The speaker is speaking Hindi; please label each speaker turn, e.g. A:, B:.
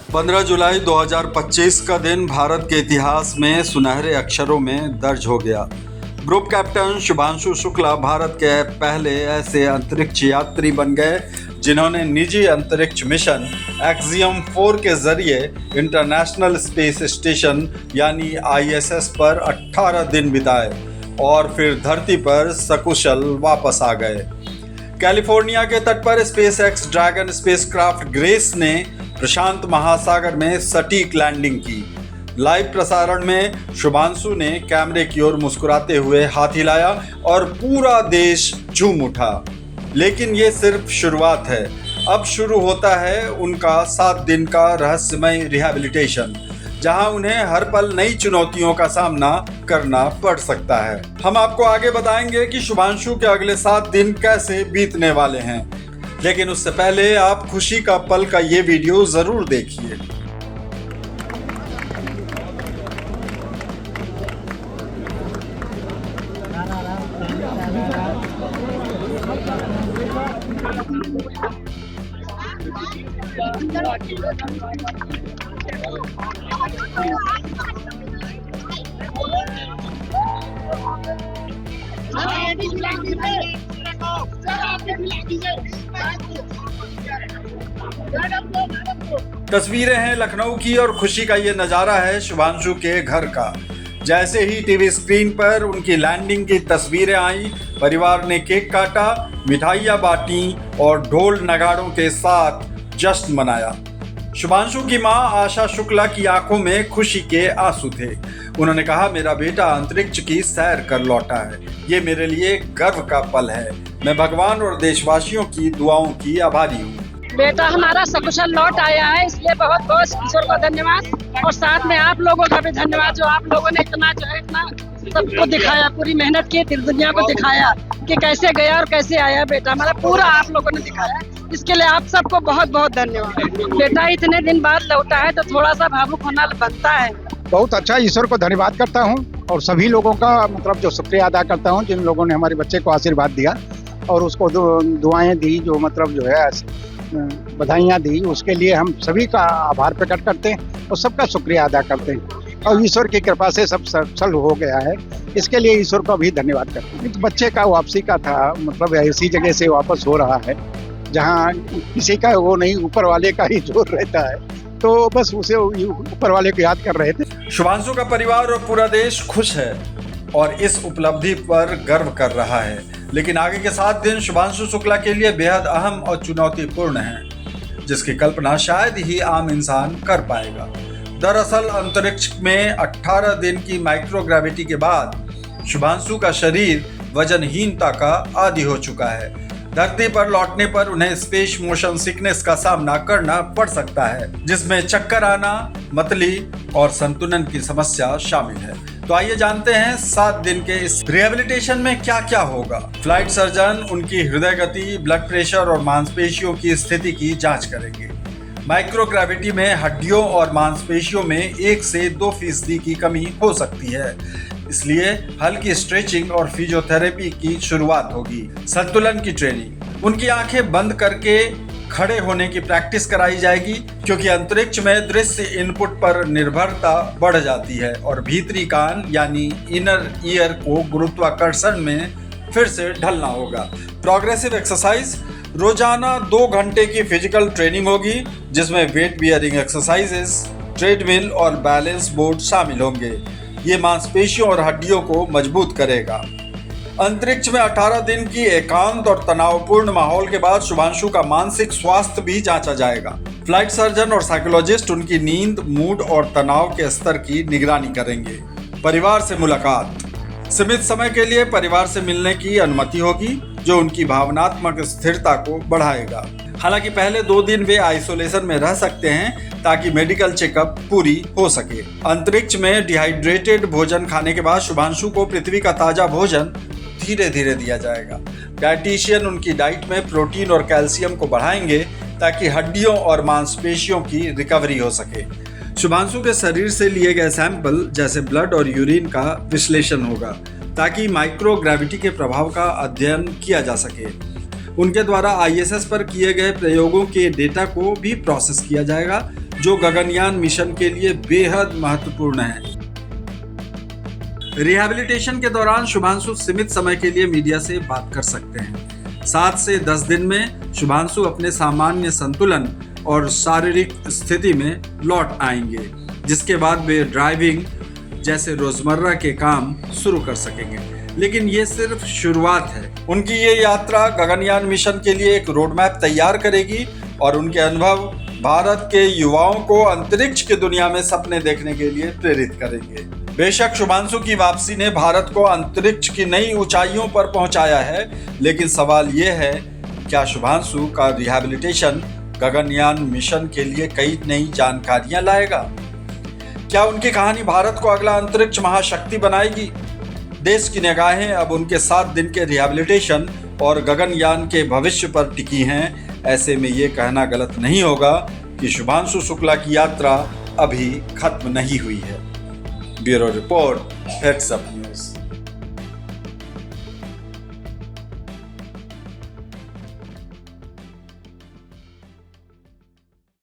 A: 15 जुलाई 2025 का दिन भारत के इतिहास में सुनहरे अक्षरों में दर्ज हो गया। ग्रुप कैप्टन शुभांशु शुक्ला भारत के पहले ऐसे अंतरिक्ष यात्री बन गए जिन्होंने निजी अंतरिक्ष मिशन एक्सियम 4 के जरिए इंटरनेशनल स्पेस स्टेशन यानी ISS पर 18 दिन बिताए और फिर धरती पर सकुशल वापस आ गए। कैलिफोर्निया के तट पर स्पेसएक्स ड्रैगन स्पेसक्राफ्ट ग्रेस ने प्रशांत महासागर में सटीक लैंडिंग की। लाइव प्रसारण में शुभांशु ने कैमरे की ओर मुस्कुराते हुए हाथ हिलाया और पूरा देश झूम उठा। लेकिन ये सिर्फ शुरुआत है। अब शुरू होता है उनका 7 दिन का रहस्यमय रिहैबिलिटेशन, जहां उन्हें हर पल नई चुनौतियों का सामना करना पड़ सकता है। हम आपको आगे बताएंगे कि शुभांशु के अगले 7 दिन कैसे बीतने वाले हैं, लेकिन उससे पहले आप खुशी का पल का ये वीडियो जरूर देखिए। तस्वीरें हैं लखनऊ की और खुशी का ये नज़ारा है शुभांशु के घर का। जैसे ही टीवी स्क्रीन पर उनकी लैंडिंग की तस्वीरें आई, परिवार ने केक काटा, मिठाइयाँ बांटी और ढोल नगाड़ों के साथ जश्न मनाया। शुभांशु की मां आशा शुक्ला की आंखों में खुशी के आंसू थे। उन्होंने कहा, मेरा बेटा अंतरिक्ष की सैर कर लौटा है। ये मेरे लिए गर्व का पल है। मैं भगवान और देशवासियों की दुआओं की आभारी हूँ।
B: बेटा हमारा सकुशल लौट आया है, इसलिए बहुत बहुत ईश्वर को धन्यवाद और साथ में आप लोगों का भी धन्यवाद जो आप लोगों ने इतना सबको दिखाया, पूरी मेहनत की, दुनिया को दिखाया कि कैसे गया और कैसे आया। बेटा हमारा पूरा आप लोगों ने दिखाया, इसके लिए आप सबको बहुत बहुत धन्यवाद। बेटा इतने दिन बाद लौटा है तो थोड़ा सा भावुक होना बनता है।
C: बहुत अच्छा, ईश्वर को धन्यवाद करता हूँ और सभी लोगों का जो शुक्रिया अदा करता हूँ जिन लोगों ने हमारे बच्चे को आशीर्वाद दिया और उसको दुआएं दी, जो जो है बधाइयाँ दी, उसके लिए हम सभी का आभार प्रकट करते हैं और सबका शुक्रिया अदा करते हैं और ईश्वर की कृपा से सब सफल हो गया है, इसके लिए ईश्वर को भी धन्यवाद करते हैं। बच्चे का वापसी का था, ऐसी जगह से वापस हो रहा है जहाँ किसी का वो नहीं, ऊपर वाले का ही जोर रहता है, तो बस उसे ऊपर वाले को याद कर रहे थे।
A: शुभांशु का परिवार और पूरा देश खुश है और इस उपलब्धि पर गर्व कर रहा है। लेकिन आगे के 7 दिन शुभांशु शुक्ला के लिए बेहद अहम और चुनौतीपूर्ण हैं, जिसकी कल्पना शायद ही आम इंसान कर पाएगा। दरअसल अंतरिक्ष में 18 दिन की माइक्रोग्रेविटी के बाद शुभांशु का शरीर वजनहीनता का आदी हो चुका है। धरती पर लौटने पर उन्हें स्पेस मोशन सिकनेस का सामना करना पड़ सकता है, जिसमें चक्कर आना, मतली और संतुलन की समस्या शामिल है। तो आइए जानते हैं 7 दिन के इस रिहैबिलिटेशन में क्या क्या होगा। फ्लाइट सर्जन उनकी हृदय गति, ब्लड प्रेशर और मांसपेशियों की स्थिति की जांच करेंगे। माइक्रोग्रेविटी में हड्डियों और मांसपेशियों में 1 से 2% की कमी हो सकती है, इसलिए हल्की स्ट्रेचिंग और फिजियोथेरेपी की शुरुआत होगी। संतुलन की ट्रेनिंग, उनकी आंखें बंद करके खड़े होने की प्रैक्टिस कराई जाएगी, क्योंकि अंतरिक्ष में दृश्य इनपुट पर निर्भरता बढ़ जाती है और भीतरी कान यानी इनर ईयर को गुरुत्वाकर्षण में फिर से ढलना होगा। प्रोग्रेसिव एक्सरसाइज, रोजाना 2 घंटे की फिजिकल ट्रेनिंग होगी, जिसमें वेट बियरिंग एक्सरसाइजेस, ट्रेडमिल और बैलेंस बोर्ड शामिल होंगे। ये मांसपेशियों और हड्डियों को मजबूत करेगा। अंतरिक्ष में 18 दिन की एकांत और तनावपूर्ण माहौल के बाद शुभांशु का मानसिक स्वास्थ्य भी जांचा जाएगा। फ्लाइट सर्जन और साइकोलॉजिस्ट उनकी नींद, मूड और तनाव के स्तर की निगरानी करेंगे। परिवार से मुलाकात, सीमित समय के लिए परिवार से मिलने की अनुमति होगी, जो उनकी भावनात्मक स्थिरता को बढ़ाएगा। हालांकि पहले 2 दिन वे आइसोलेशन में रह सकते हैं ताकि मेडिकल चेकअप पूरी हो सके। अंतरिक्ष में डिहाइड्रेटेड भोजन खाने के बाद शुभांशु को पृथ्वी का ताजा भोजन धीरे धीरे दिया जाएगा। डाइटिशियन उनकी डाइट में प्रोटीन और कैल्शियम को बढ़ाएंगे ताकि हड्डियों और मांसपेशियों की रिकवरी हो सके। शुभांशु के शरीर से लिए गए सैंपल जैसे ब्लड और यूरिन का विश्लेषण होगा ताकि माइक्रोग्रेविटी के प्रभाव का अध्ययन किया जा सके। उनके द्वारा ISS पर किए गए प्रयोगों के डेटा को भी प्रोसेस किया जाएगा। जो गगनयान मिशन के लिए बेहद महत्वपूर्ण है। रिहैबिलिटेशन के दौरान शुभांशु सीमित समय के लिए मीडिया से बात कर सकते हैं। 7 से 10 दिन में शुभांशु अपने सामान्य संतुलन और शारीरिक स्थिति में लौट आएंगे, जिसके बाद वे ड्राइविंग जैसे रोजमर्रा के काम शुरू कर सकेंगे। लेकिन ये सिर्फ शुरुआत है। उनकी ये यात्रा गगनयान मिशन के लिए एक रोड मैप तैयार करेगी और उनके अनुभव भारत के युवाओं को अंतरिक्ष की दुनिया में सपने देखने के लिए प्रेरित करेंगे। बेशक शुभांशु की वापसी ने भारत को अंतरिक्ष की नई ऊंचाइयों पर पहुंचाया है, लेकिन सवाल ये है, क्या शुभांशु का रिहैबिलिटेशन गगनयान मिशन के लिए कई नई जानकारियां लाएगा? क्या उनकी कहानी भारत को अगला अंतरिक्ष महाशक्ति बनाएगी? देश की निगाहें अब उनके 7 दिन के रिहैबिलिटेशन और गगनयान के भविष्य पर टिकी हैं। ऐसे में ये कहना गलत नहीं होगा कि शुभांशु शुक्ला की यात्रा अभी खत्म नहीं हुई है। Bureau report, heads up news.